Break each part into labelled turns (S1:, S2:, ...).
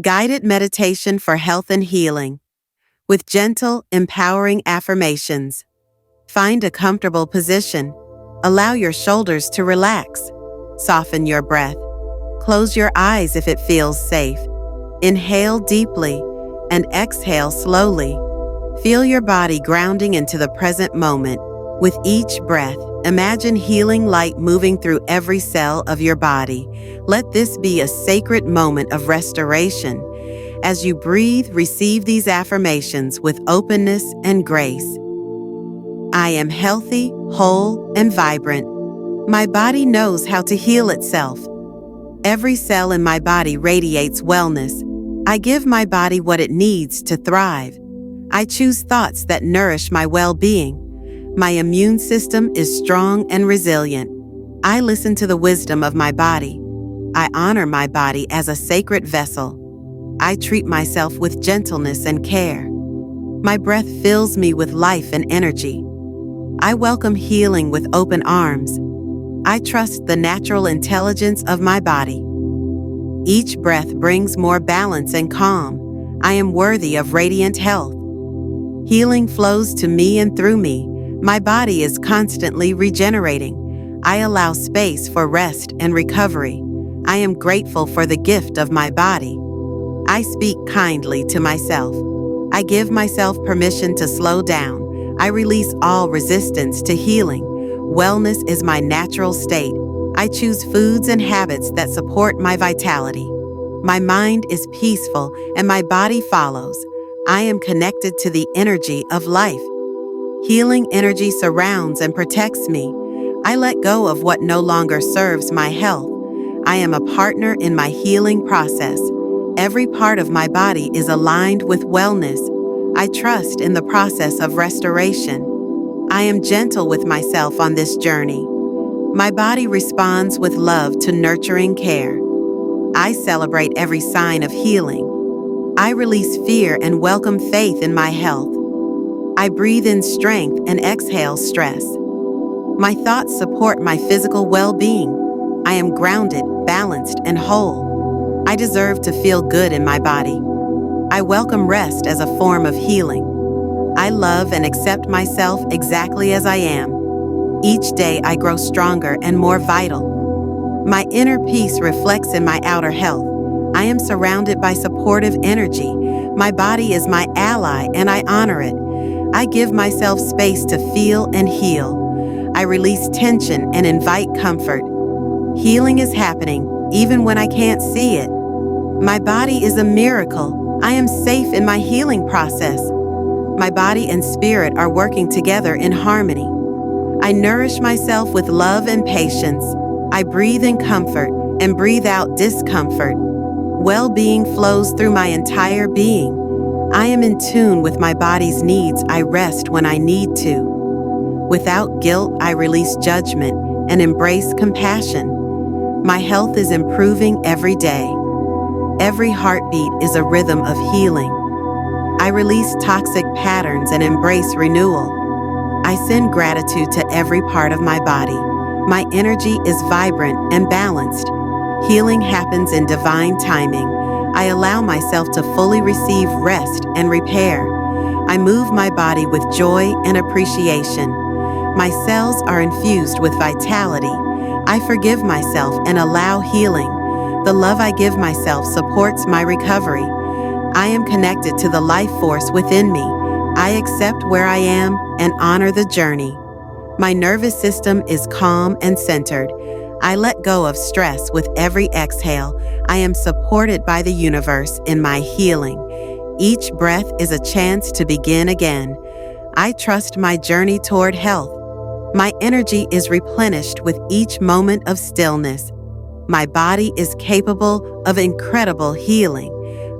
S1: Guided meditation for health and healing. With gentle, empowering affirmations. Find a comfortable position. Allow your shoulders to relax. Soften your breath. Close your eyes if it feels safe. Inhale deeply and exhale slowly. Feel your body grounding into the present moment. With each breath, imagine healing light moving through every cell of your body. Let this be a sacred moment of restoration. As you breathe, receive these affirmations with openness and grace. I am healthy, whole, and vibrant. My body knows how to heal itself. Every cell in my body radiates wellness. I give my body what it needs to thrive. I choose thoughts that nourish my well-being. My immune system is strong and resilient. I listen to the wisdom of my body. I honor my body as a sacred vessel. I treat myself with gentleness and care. My breath fills me with life and energy. I welcome healing with open arms. I trust the natural intelligence of my body. Each breath brings more balance and calm. I am worthy of radiant health. Healing flows to me and through me. My body is constantly regenerating. I allow space for rest and recovery. I am grateful for the gift of my body. I speak kindly to myself. I give myself permission to slow down. I release all resistance to healing. Wellness is my natural state. I choose foods and habits that support my vitality. My mind is peaceful and my body follows. I am connected to the energy of life. Healing energy surrounds and protects me. I let go of what no longer serves my health. I am a partner in my healing process. Every part of my body is aligned with wellness. I trust in the process of restoration. I am gentle with myself on this journey. My body responds with love to nurturing care. I celebrate every sign of healing. I release fear and welcome faith in my health. I breathe in strength and exhale stress. My thoughts support my physical well-being. I am grounded, balanced, and whole. I deserve to feel good in my body. I welcome rest as a form of healing. I love and accept myself exactly as I am. Each day I grow stronger and more vital. My inner peace reflects in my outer health. I am surrounded by supportive energy. My body is my ally and I honor it. I give myself space to feel and heal. I release tension and invite comfort. Healing is happening even when I can't see it. My body is a miracle. I am safe in my healing process. My body and spirit are working together in harmony. I nourish myself with love and patience. I breathe in comfort and breathe out discomfort. Well-being flows through my entire being. I am in tune with my body's needs. I rest when I need to. Without guilt, I release judgment and embrace compassion. My health is improving every day. Every heartbeat is a rhythm of healing. I release toxic patterns and embrace renewal. I send gratitude to every part of my body. My energy is vibrant and balanced. Healing happens in divine timing. I allow myself to fully receive rest and repair. I move my body with joy and appreciation. My cells are infused with vitality. I forgive myself and allow healing. The love I give myself supports my recovery. I am connected to the life force within me. I accept where I am and honor the journey. My nervous system is calm and centered. I let go of stress with every exhale. I am supported by the universe in my healing. Each breath is a chance to begin again. I trust my journey toward health. My energy is replenished with each moment of stillness. My body is capable of incredible healing.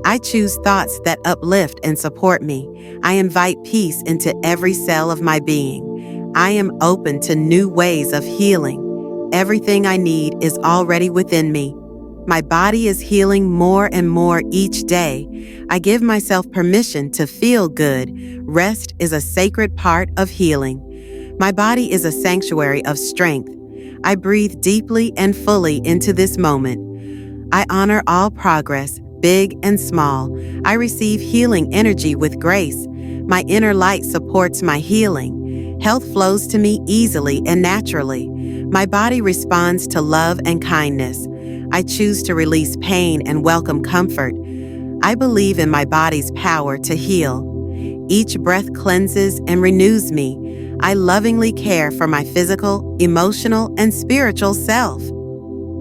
S1: I choose thoughts that uplift and support me. I invite peace into every cell of my being. I am open to new ways of healing. Everything I need is already within me. My body is healing more and more each day. I give myself permission to feel good. Rest is a sacred part of healing. My body is a sanctuary of strength. I breathe deeply and fully into this moment. I honor all progress. big and small. I receive healing energy with grace. My inner light supports my healing. Health flows to me easily and naturally. My body responds to love and kindness. I choose to release pain and welcome comfort. I believe in my body's power to heal. Each breath cleanses and renews me. I lovingly care for my physical, emotional, and spiritual self.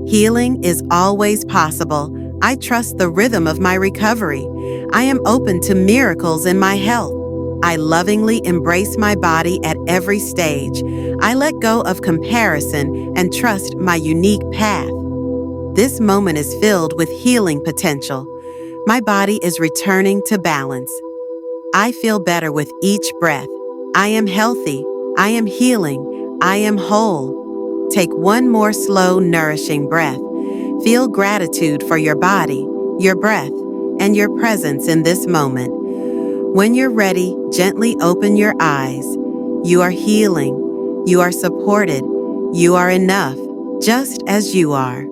S1: Healing is always possible. I trust the rhythm of my recovery. I am open to miracles in my health. I lovingly embrace my body at every stage. I let go of comparison and trust my unique path. This moment is filled with healing potential. My body is returning to balance. I feel better with each breath. I am healthy. I am healing. I am whole. Take one more slow, nourishing breath. Feel gratitude for your body, your breath, and your presence in this moment. When you're ready, gently open your eyes. You are healing. You are supported. You are enough, just as you are.